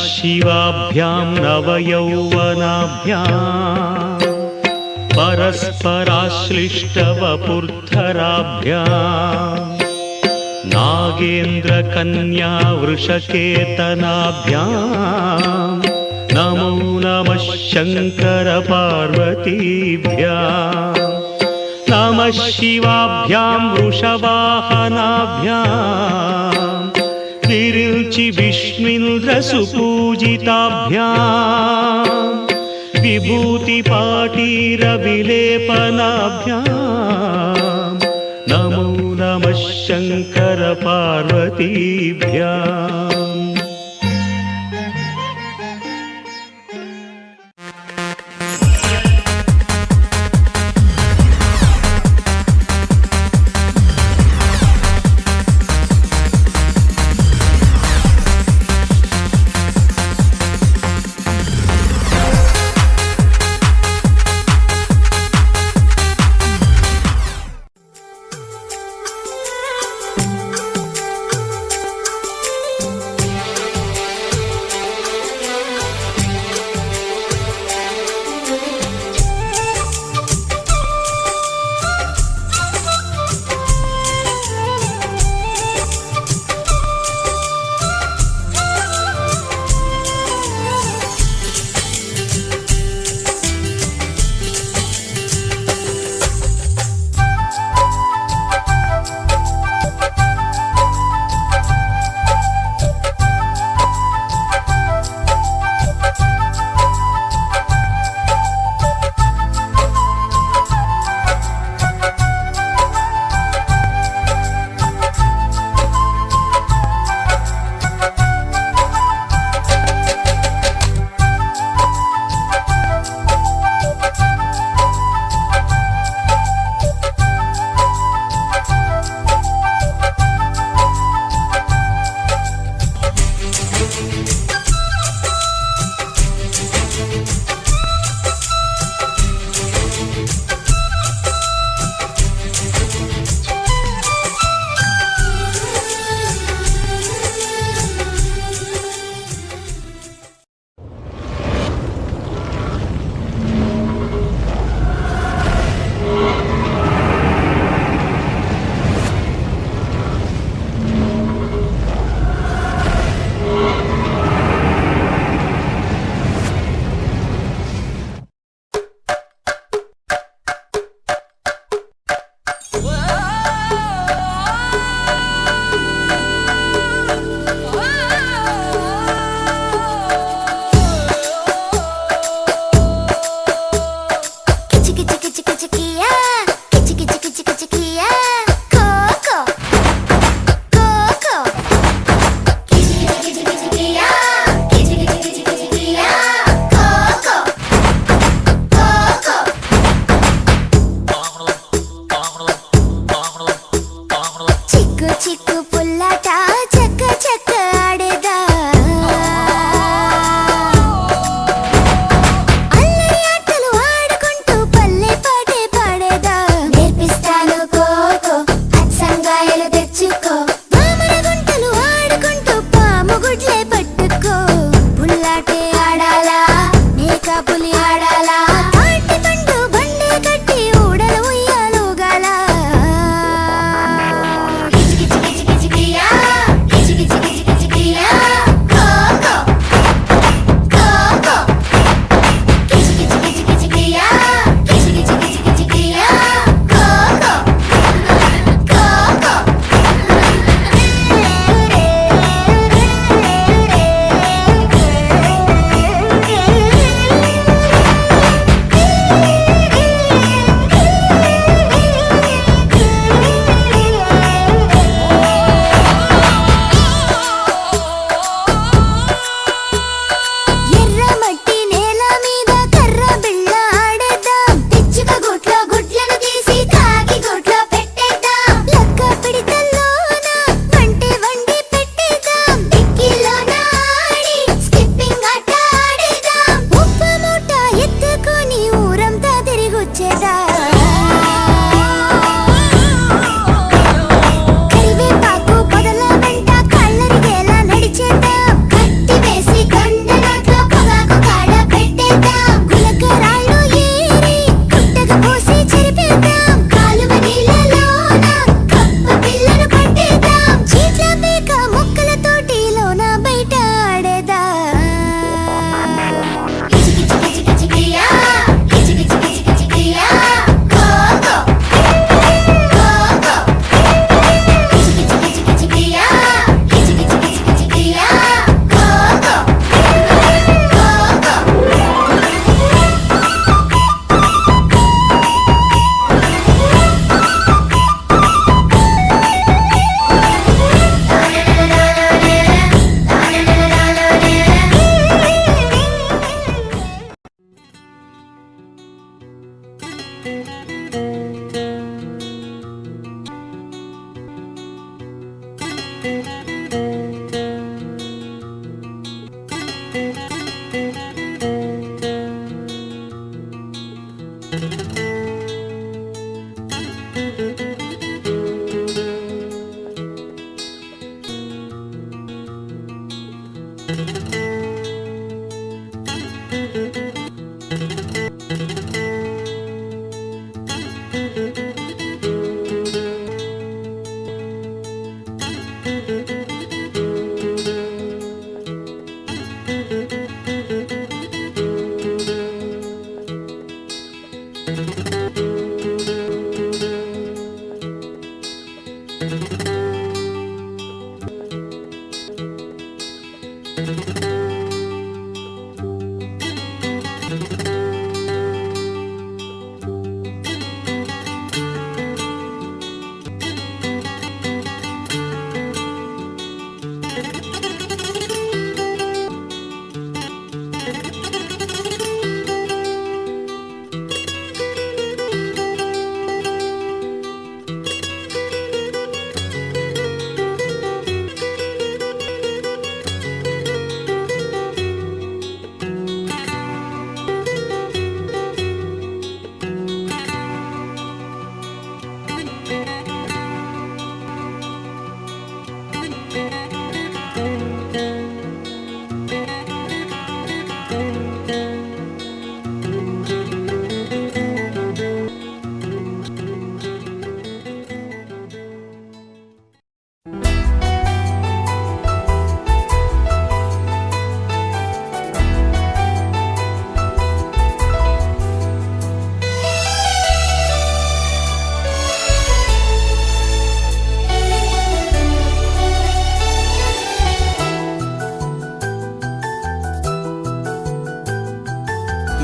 शिवाभ्यां नवयौवनाभ्यां परस्पराश्लिष्टवपुर्धराभ्यां नागेन्द्रकन्या वृषकेतनाभ्यां नमो नमः शङ्करपार्वतीभ्यां नमः शिवाभ्यां वृषवाहनाभ्यां विरिञ्चि विष्णुन्द्रसुपूजिताभ्यां विभूतिपाटीरविलेपनाभ्यां नमो नमः शङ्करपार्वतीभ्याम्।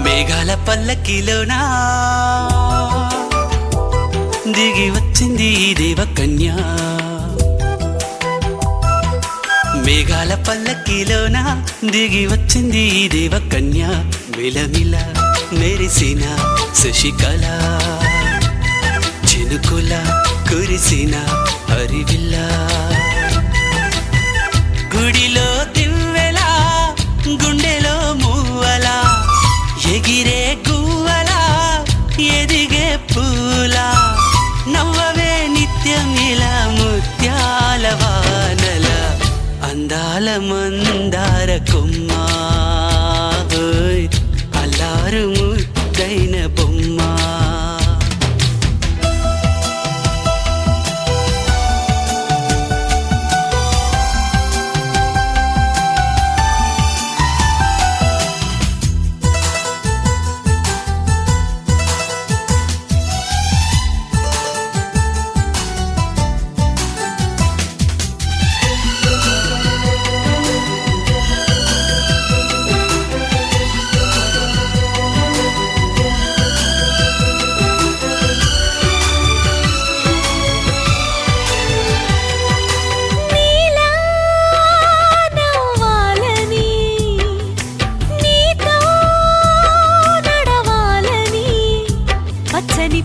మేఘాల పల్లకిలోనా దిగి వచ్చింది దేవకన్య. మేఘాల పల్లకిలోనా దిగి వచ్చింది దేవకన్య. మిలమిల మెరిసిన శశికళ, చినుకుల కురిసిన హరివిల్ల. గుడిలో దివ్వెలా గుండెలో మూవలా, ఎగిరే గువ్వలా ఎదిగే పూలా. నవ్వవే నిత్యం ఇలా ముత్యాల వానల, అందాల మందార కొమ్మ, అల్లారు ముద్దైన బొమ్మ.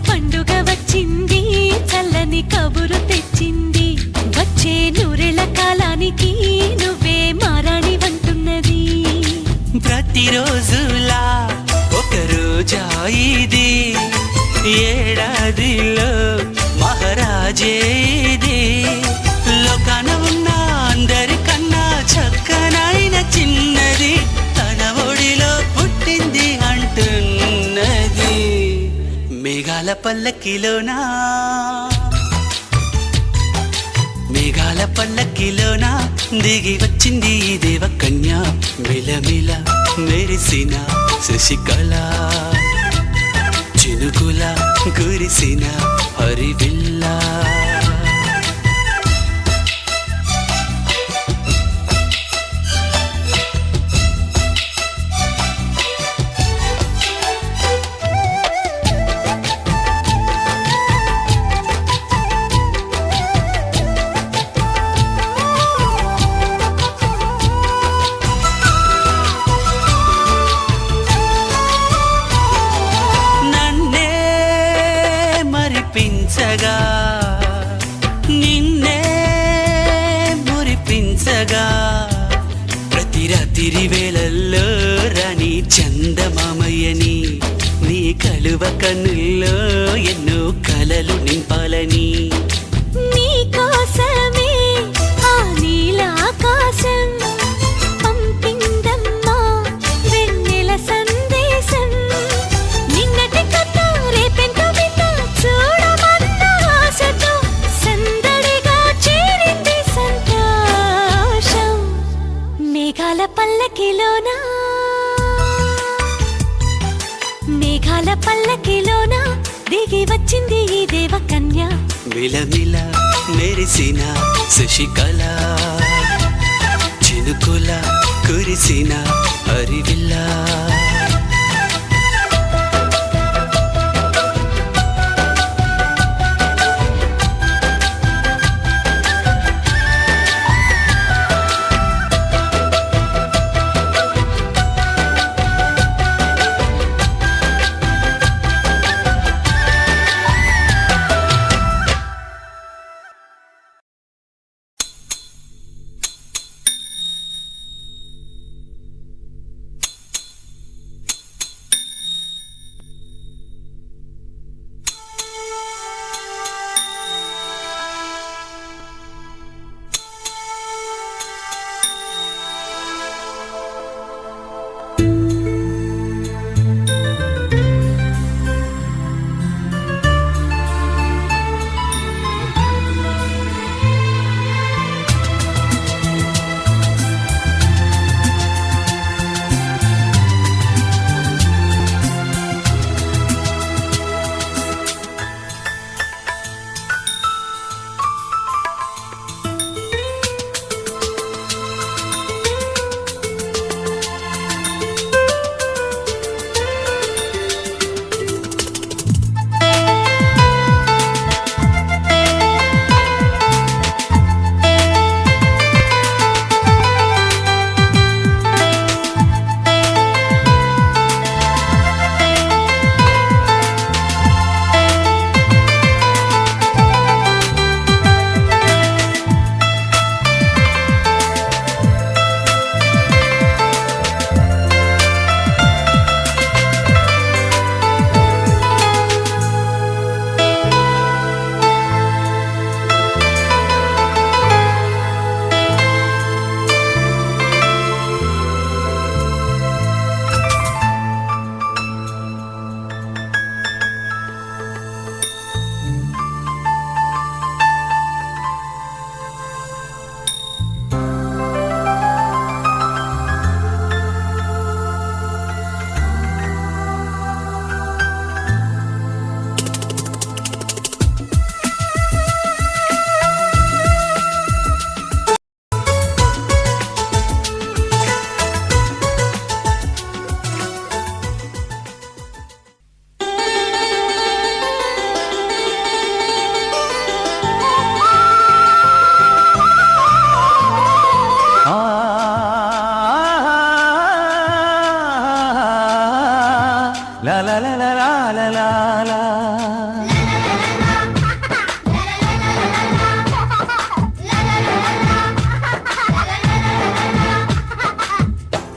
పండుగ వచ్చింది, చల్లని కబురు తెచ్చింది. వచ్చే నూరెల కాలానికి నువ్వే మారాణి వంటున్నది. ప్రతిరోజులా ఒక రోజా ఇది, ఏడాదిలో మహారాజే ఇది. లోకాన ఉన్న అందరికన్నా చక్కనైన చిన్నది, తన ఒడిలో పుట్టింది అంటున్నది. మేఘాల పల్లకిలోనా, మేఘాల పల్లకిలోనా దిగి వచ్చింది దేవకన్య. మిలమిల మెరిసిన శశికళ, చినుకుల కురిసిన హరివిల్ల. ఊరించగా నిన్నే మురిపించగా ప్రతి రాత్రి వేళల్లో రాణి చందమామయ్యని నీ కలువ కన్నుల్లో ఎన్నో కలలు నింపాలని నీ కోసమే ఆ నీలాకాశం పంపిందమ్మా వెన్నెల సందేశం నిన్నటి కథ రేపెంత వింత చూడమన్న ఆశతో సందడిగా చేరింది సంతోషం మేఘాల పల్లకిలోనా మేఘాల పల్లకిలోనా దిగి వచ్చింది ఈ దేవకన్య మిలమిల మెరిసిన శశికళ చినుకుల కురిసిన హరివిల్లా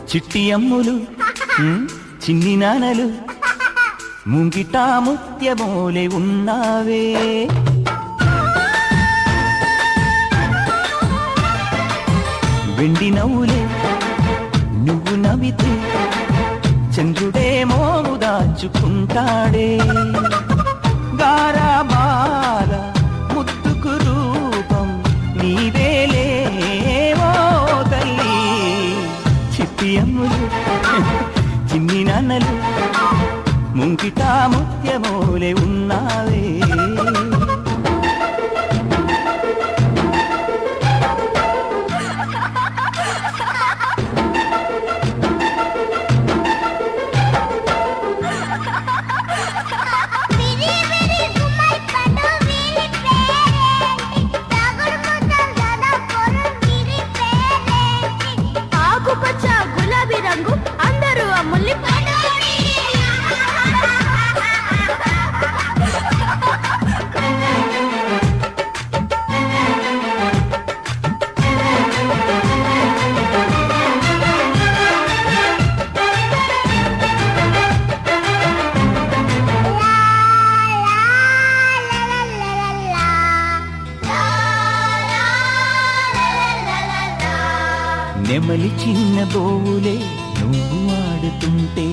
చిట్టి అమ్ములు చిన్ని నానలు ముంగిటా ముత్యమోలే ఉన్నావే వెండి నవ్వులే నువ్వు నవ్వితే చంద్రుడే మోము దాచుకుంటాడే గారాబాల ముద్దుకు రూపం నీవేలే ఓ తల్లి చిట్టి అమ్ములు చిన్ని నాన్నలు ముంగిటా ముత్యమోలే ఉన్నావే నెమలి చిన్న బోవులే నువ్వు ఆడుతుంటే,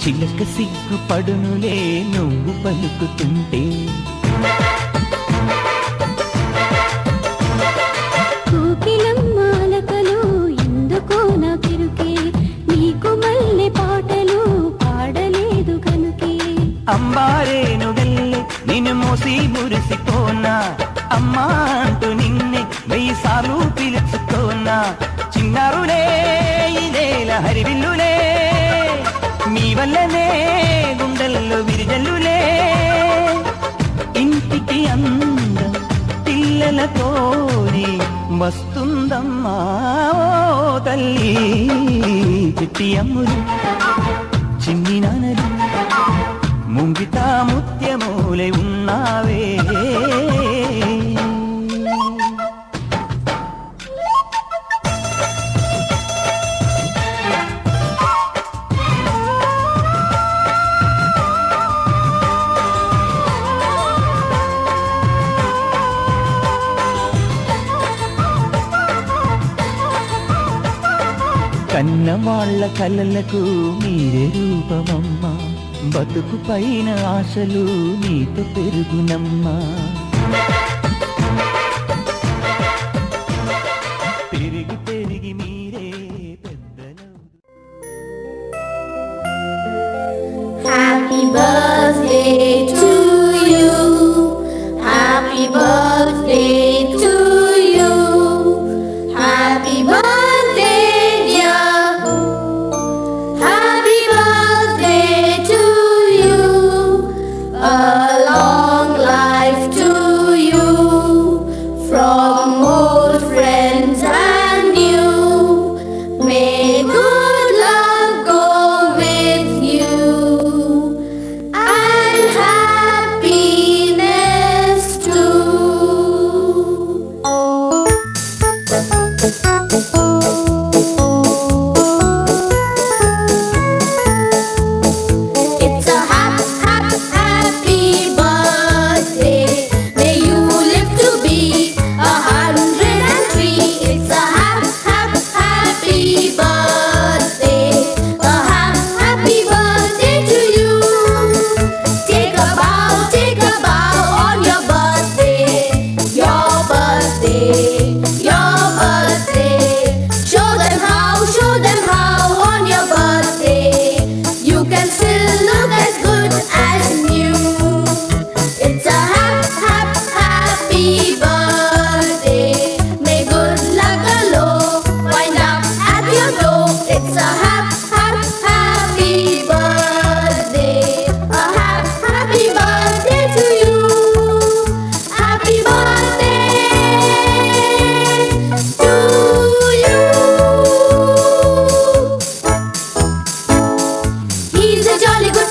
చిలక సిగ్గుపడునులే నువ్వు పలుకుతుంటే. కోకిలమ్మాలకలు ఎందుకో నా పెరుకే, నీకు మల్లె పాటలు పాడలేదు కనుకే. అంబారేను గల్లె నిన్ను మోసి మురిసిపోనా, అమ్మా అంటూ నిన్నే 1000 సార్లు పిలుచుకోనా. చిన్నారులే ఇదేల హరివిల్లులే, మీ వల్లనే గుండెల్లో విరిజల్లులే. ఇంటికి అందం పిల్లలతోని వస్తుందమ్మా ఓ తల్లి. చిట్టి అమ్ములు చిన్ని నానలు ముంగిట ముత్యమూలై ఉన్నావే. కన్న వాళ్ళ కలలకు మీరే రూపమమ్మా, బతుకు పైన ఆశలు నీతో పెరుగునమ్మా. పెరిగి పెరిగి మీరే పెద్దలు. Happy birthday to you. Happy birthday to you. Happy birthday, dear. Happy birthday to you. A long life to you. From old friends and new. May good luck go with you. And happiness too. It's a happy birthday. May you live to be 103. It's a happy birthday. A happy birthday to you. Take a bow on your birthday. Your birthday, your birthday. Show them how on your birthday you can still look as good as new. It's a happy birthday. May good luck galore wind up at your door. It's a happy birthday. A happy birthday to you. Happy birthday to you. He's a jolly good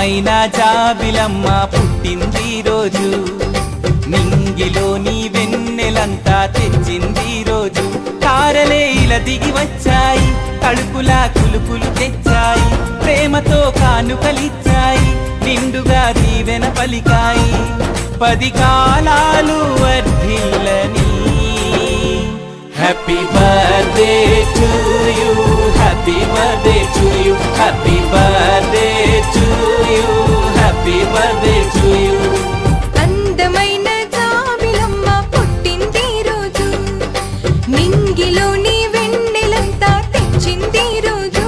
అందమైన జాబిలమ్మ పుట్టింది రోజు, నింగిలోని వెన్నెలంతా తెచ్చింది రోజు. తారలే ఇలా దిగి వచ్చాయి, కడుపులా కులుకులు తెచ్చాయి, ప్రేమతో కానుకలిచ్చాయి, నిండుగా దీవెన పలికాయి. 10 కాలాలు వర్ధిల్లని. Happy birthday to you, happy birthday to you, happy birthday to you, happy birthday to you. అందమైన జాబిలమ్మ పుట్టింది రోజు, నింగిలోని వెన్నెలంతా తెచ్చింది రోజు.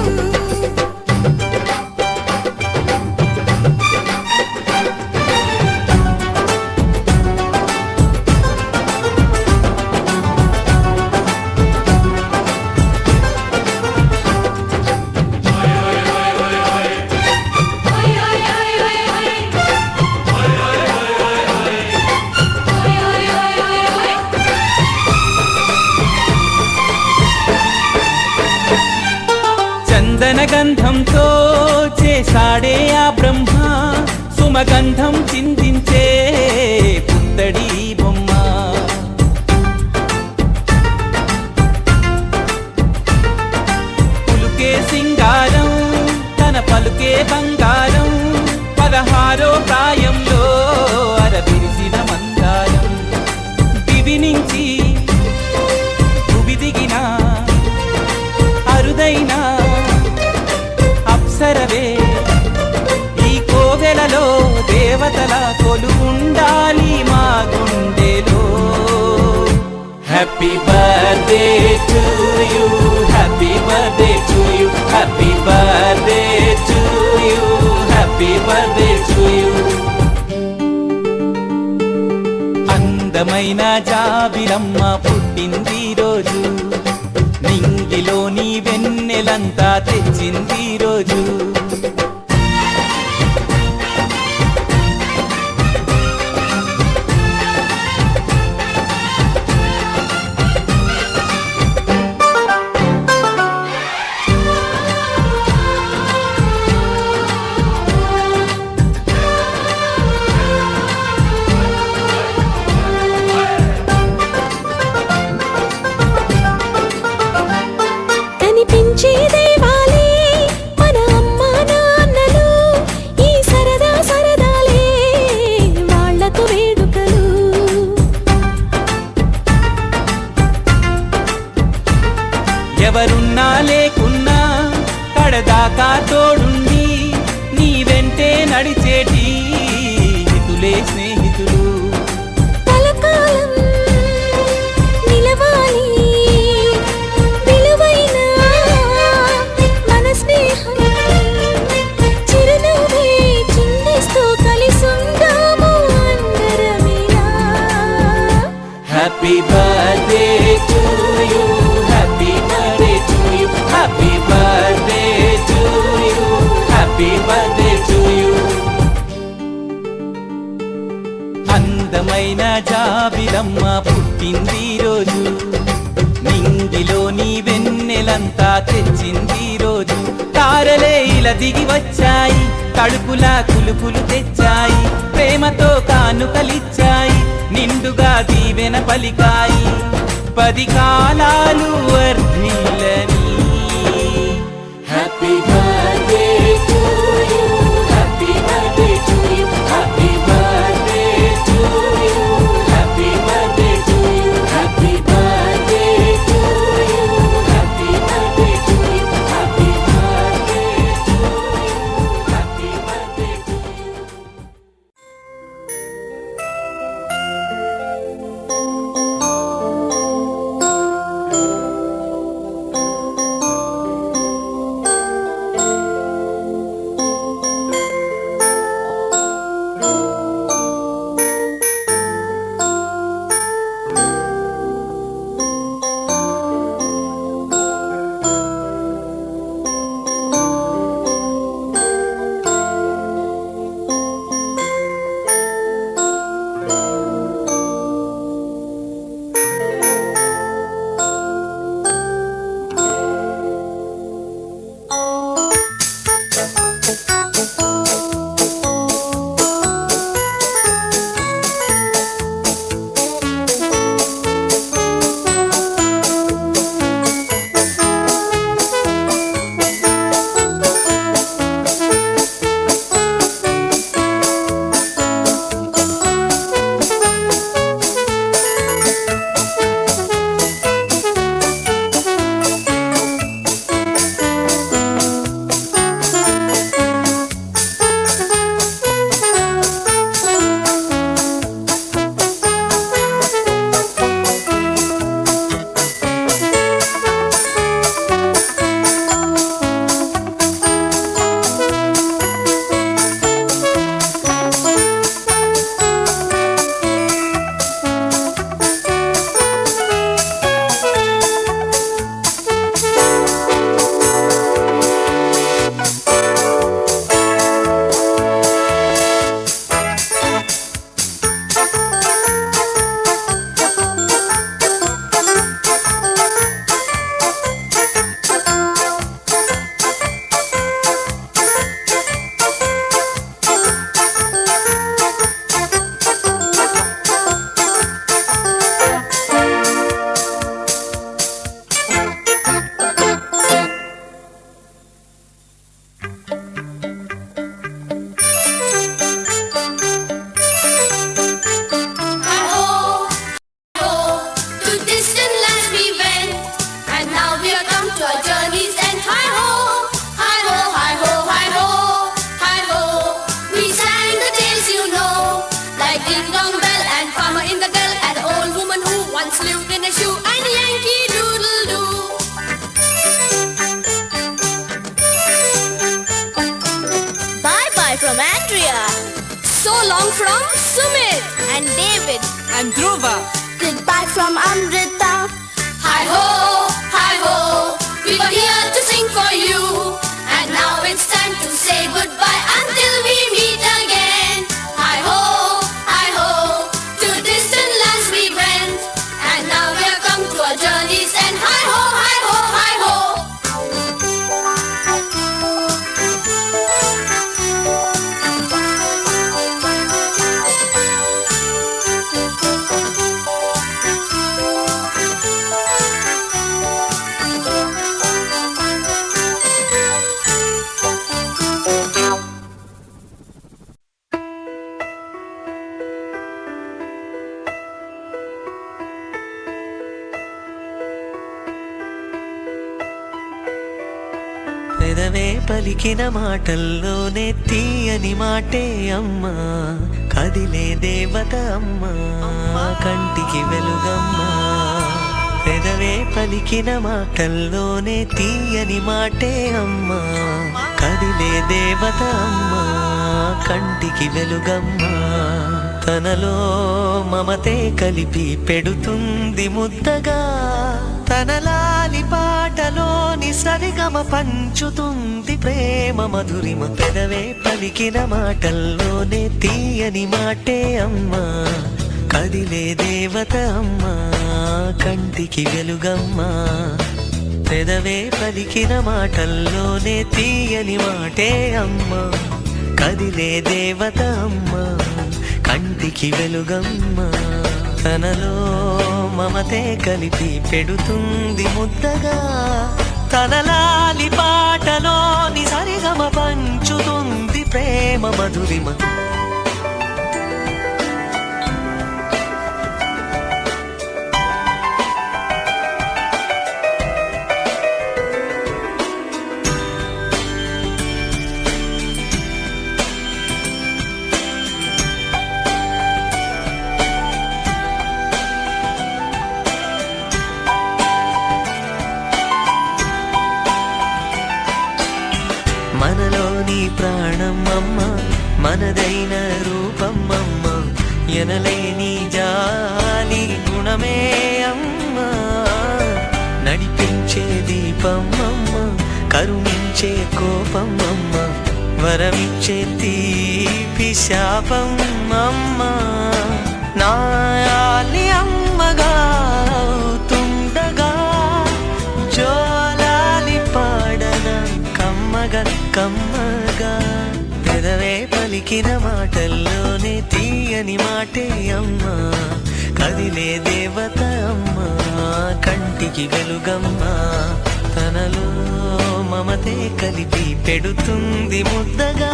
చందన గంధంతో చేశాడే ఆ బ్రహ్మ, సుమగంధం చిందించే పుత్తడి బొమ్మ. పులుకే సింగారం, తన పలుకే బంగారం, 16వ ప్రాయంలో అరవిరిసిన మందారం. దివి నుంచి భువి దిగిన అరుదైన అప్సరవే, ఈ కోవెలలో దేవతల కొలువుండాలి మా గుండెలో. Happy birthday to you, happy birthday to you, happy birthday to you, happy birthday to you. అందమైన జాబిలమ్మ పుట్టింది రోజు, నింగిలోని వెన్నెలంతా తెచ్చింది రోజు. కనిపించే దేవాలే మన అమ్మ నాన్నలు, ఈ సరదా సరదాలే వాళ్లకు వేడుకలు. ఎవరున్నా లేకున్నా కడదాకా తోడుండి నీ వెంటే నడిచేటి హితులే స్నేహితులు. కలకాలం నిలవాలి విలువైన మన స్నేహం, చిరునవ్వే చిందిస్తూ కలిసుందాము అందరమిలా. Happy birthday to you, happy birthday to you, happy birthday to you, happy birthday to you. అందమైన జాబిలమ్మ పుట్టింది రోజు, నింగిలోని వెన్నెలంతా తెచ్చింది రోజు. తారలే ఇలా దిగి వచ్చాయి, కడుపులా కులుకులు తెచ్చాయి, ప్రేమతో కానుకలిచ్చాయి, నిండుగా దీవెన పలికాయి. 10 కాలాలు వర్ధిల్లని. Happy birthday to you, happy birthday to you, happy birthday to you, happy birthday to you, happy birthday to you, happy birthday to you, happy birthday to you, happy birthday to you. ding-dong bell and farmer in the dell and the old woman who once lived in a shoe and Yankee Doodle-Doo. Bye-bye from Andrea So long from Sumit. and David. And Dhruva. Goodbye from Amrita. Hi-ho, hi-ho, we were here to sing for you. And now it's time to say goodbye until we meet again. Hi-ho, hi-ho, to distant lands we went. And now we have come to our journey's end. Hi-ho, hi-ho, hi-ho. పెదవే పలికిన మాటల్లోనే తీయని మాటే అమ్మా, కదిలే దేవత అమ్మా, కంటికి వెలుగమ్మా. పెదవే పలికిన మాటల్లోనే తీయని మాటే అమ్మా, కదిలే దేవత అమ్మా, కంటికి వెలుగమ్మా. తనలో మమతే కలిపి పెడుతుంది ముద్దగా, తనలాలి పాటలోని సరిగమ పంచుతుంది ప్రేమ మధురిమ. పెదవే పలికిన మాటల్లోనే తీయని మాటే అమ్మా, కదిలే దేవత అమ్మా, కంటికి వెలుగమ్మా. పెదవే పలికిన మాటల్లోనే తీయని మాటే అమ్మా, కదిలే దేవత అమ్మా, కంటికి వెలుగమ్మా. తనలో మమతే కలిపి పెడుతుంది ముద్దగా, తనలాలి పాటలోని సరిగమ పంచుతుంది ప్రేమ మధురిమ. మనలోని ప్రాణం అమ్మ, మనదైన రూపం అమ్మ, ఎనలేని జాలి గుణమే అమ్మ. నడిపించే దీపం అమ్మ, కరుణించే కోపం అమ్మ, వరమిచ్చే తీపి శాపం అమ్మ. నాయాలి అమ్మగా అవుతుండగా, జోలాలి పాడన కమ్మగా కమ్మగా. పెదవే పలికిన మాటల్లోనే తీయని మాటే అమ్మా, కదిలే దేవత అమ్మా, కంటికి వెలుగమ్మా. తనలో మమతే కలిపి పెడుతుంది ముద్దగా,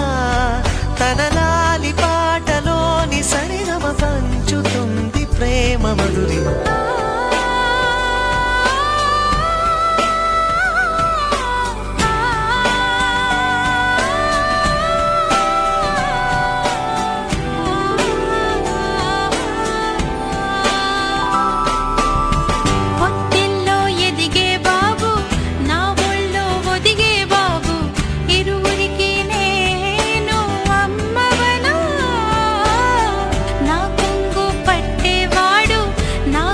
తనలాలి పాటలోని సరిగమ పంచుతుంది ప్రేమ మధురిమ. పొత్తిల్లో ఎదిగే బాబు, నా ఒళ్ళో ఒదిగే బాబు, ఇరువురికి నేను అమ్మవనా. నా కొంగు పట్టేవాడు, నా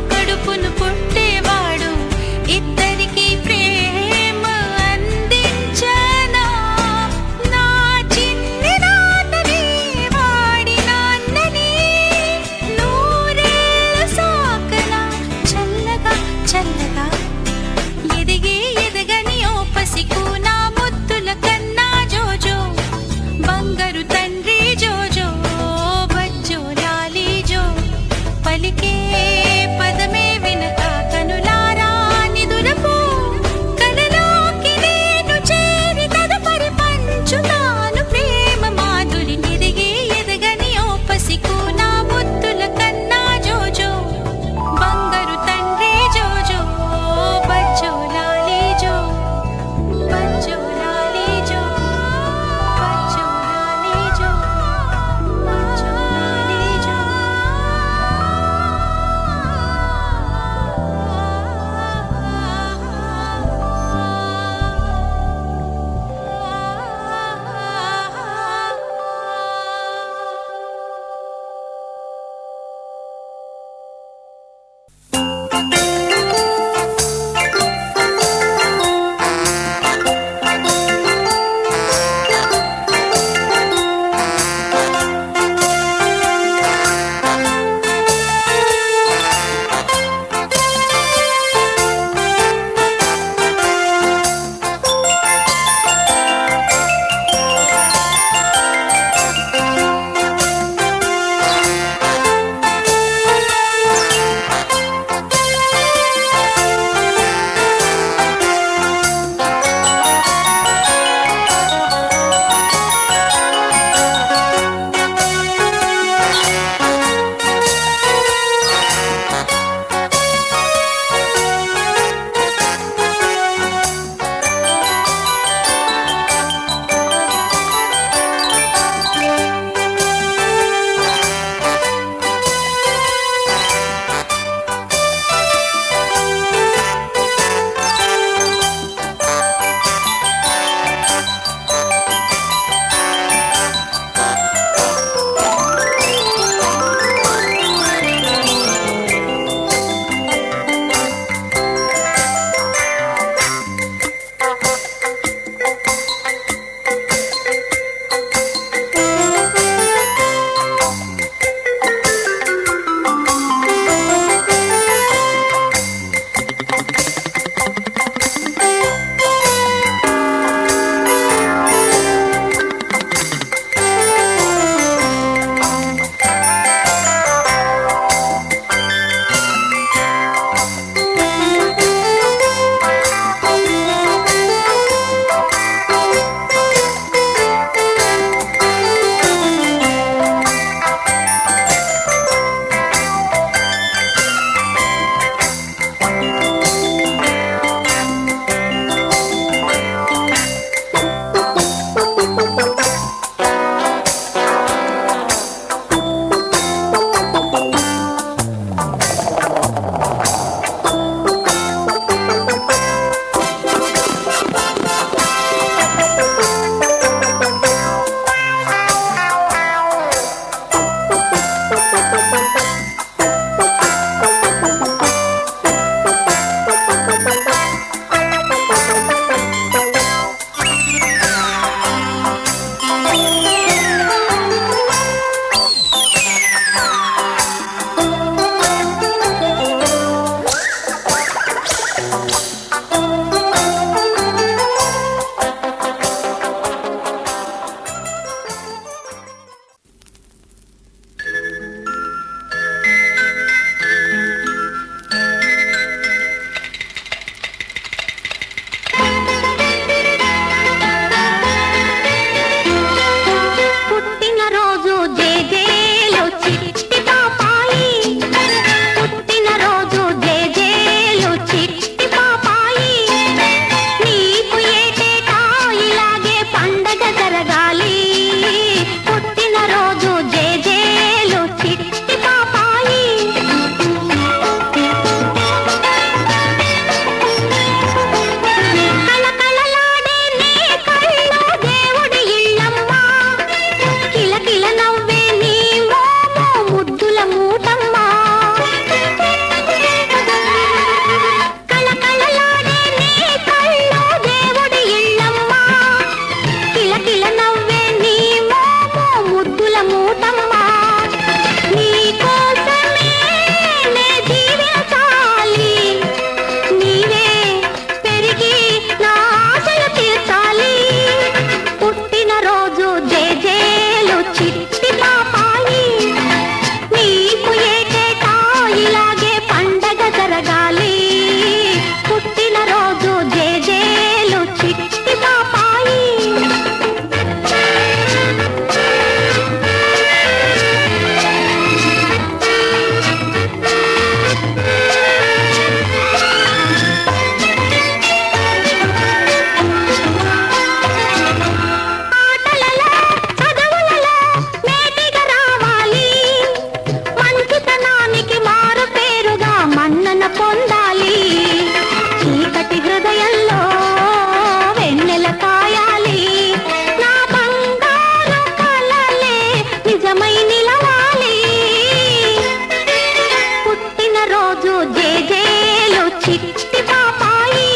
చిట్టి పాపాయి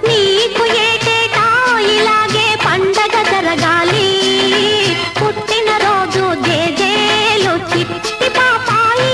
నీకు ఏటేటా ఇలాగే పండగ జరగాలి పుట్టిన రోజు జేజేలు చిట్టి పాపాయి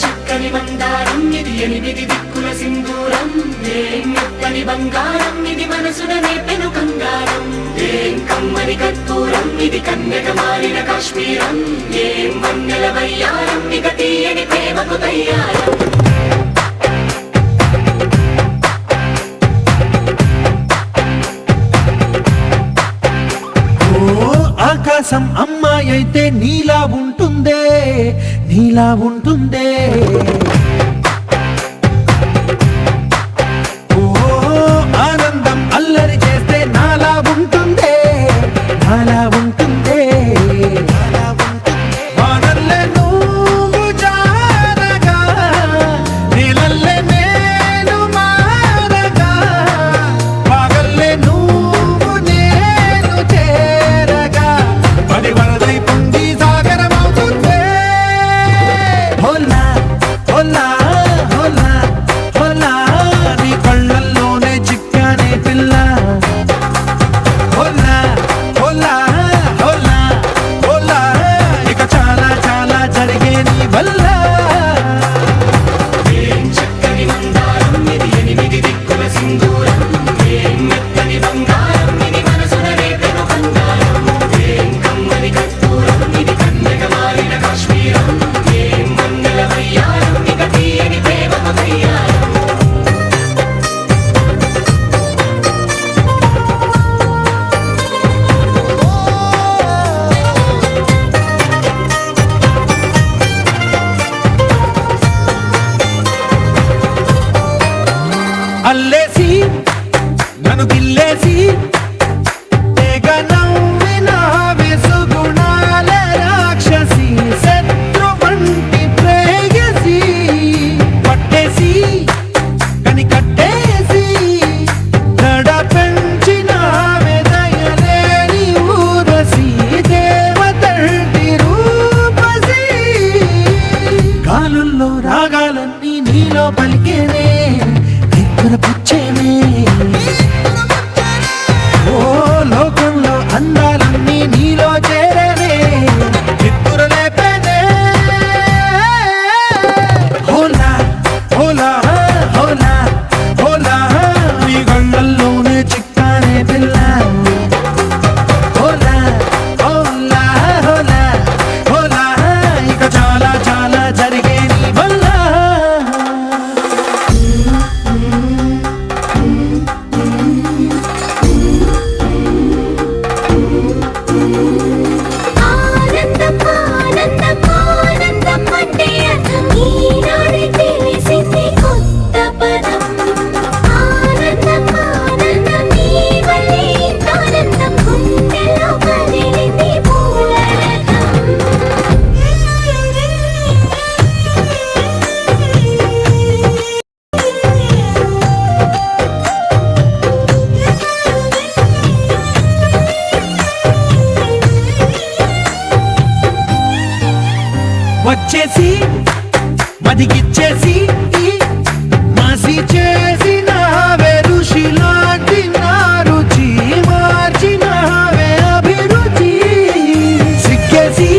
చక్కని మందారం ఇది ఎనిమిది దిక్కుల సింధూరం ఏం మెత్తని బంగారం ఇది మనసున నేపెను కంగారం ఏం కమ్మని కర్పూరం ఇది కన్యక మారిన కాశ్మీరం ఏం వన్నెల వయ్యారం ఇక తీయని ప్రేమకు తయ్యారం ఆకాశం అమ్మాయి అయితే నీలా ఉంటుందే నీలా ఉంటుందే ఓ ఆనందం అల్లరి చేస్తే నాలా ఉంటుందే నాలా ఉంటుందే వానల్లే నువ్వు జారగా నీలల్లే నేను మారగా పగల్లే నువ్వు నేను చేరగా పడి వరదై పొంగి సాగరమవుతుందే హోలా హోలా హోలా హోలా నీ కళ్ళల్లోనే చిక్కానే పిల్ల హోలా హోలా హోలా హోలా ఇక చాలా చాలా జరిగే నీ వల్ల ఏం చక్కని మందారం ఇది ఎనిమిది దిక్కుల సింధూరం ఏం మెత్తని బంగారం ఇది మనసున రేపెను కంగారం ఏం కమ్మని కర్పూరం ఇది కన్యక మారిన కాశ్మీరం ఏం వన్నెల వయ్యారం ఇక తీయని ప్రేమకు తయ్యారం అల్లేసి నన్ను గిల్లేసి తెగ నవ్విన వెసుగుణాల రాక్షసి శత్రు వంటి ప్రేయసి పట్టేసి కని కట్టేసి దడ పెంచిన దయలేని ఊరసి దేవతంటి రూపసి గాలుల్లో రాగాలన్నీ నీలో పలికేనే పుచ్చేనే ఓ లోకంలో అందాలన్నీ నీలో చేరనే నిద్దురలేపేనే హోలా హోలా హోలా హోలా నీ గంగల్లోనే చిక్కానే పిల్ల హోలా హోలా హోలా హోలా ఇక చాలా చాలా జరిగే నీ వల్ల ఆనందం ఆనందం ఆనందం అంటే అర్థం ఈనాడే తెలిసింది కొత్త పదం ఆనందం ఆనందం నీ వల్లే ఇంత ఆనందం గుండెలో కదిలింది పూలరథం వచ్చేసి మదిగిచ్చేసి మాసి చేసిన ఋషిలాంటి నా రుచి మార్చినవే అభిరుచి సిక్కేసి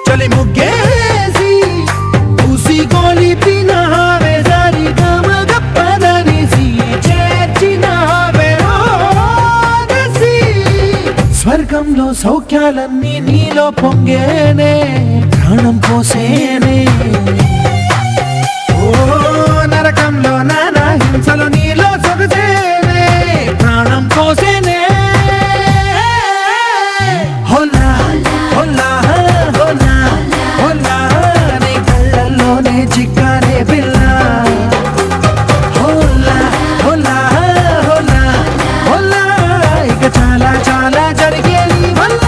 చలి ముగ్గేసి పూసి గోలిపినవే సరి గమగ పదనిసి చేర్చినవే ఓదసి స్వర్గంలో సౌఖ్యాలన్నీ నీలో పొంగేనే ప్రాణం పోసేనే ఓ నరకంలో నానా హింసలు నీలో సొగసేనే ప్రాణం పోసేనే హోలా హోలా హోలా హోలా నీ కళ్ళల్లోనే చిక్కానే పిల్ల హోలా హోలా హోలా హోలా ఇక చాలా చాలా జరిగే నీ వల్ల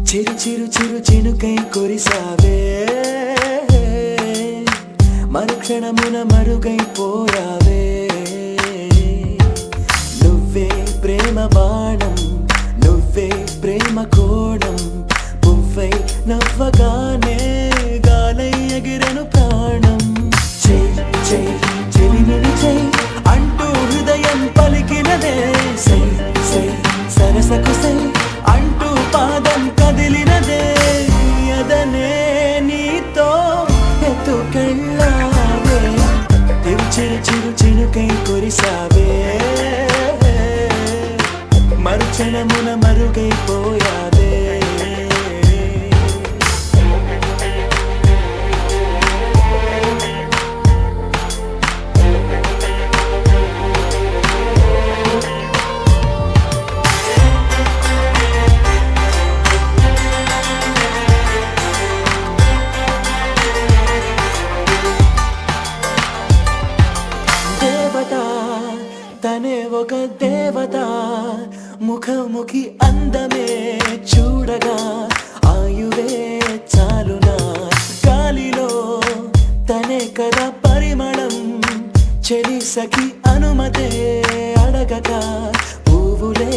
చిరు చిరు చిరు చినుకై కురిసావే మరుక్షణమున మరుగైపోయావే నువ్వే ప్రేమ బాణం నువ్వే ప్రేమ కోణం పువ్వై నవ్వగానే గాలై ఎగిరెను ప్రాణం చెయ్ చెయ్ చెలిమిని చెయ్ అంటూ హృదయం పలికినదే సై సై సరసకు సై అంటూ పాదం కదిలినదే అదనే నీతో ఎత్తుకెళ్ళావే చిరు చిరు చినుకై కురిసావే మరుక్షణమున మరుగైపోయావే తనే ఒక దేవత ముఖముఖి అందమే చూడగా ఆయువే చాలునా గాలిలో తనే కదా పరిమళం చెలి సఖి అనుమతే అడగక పువ్వులే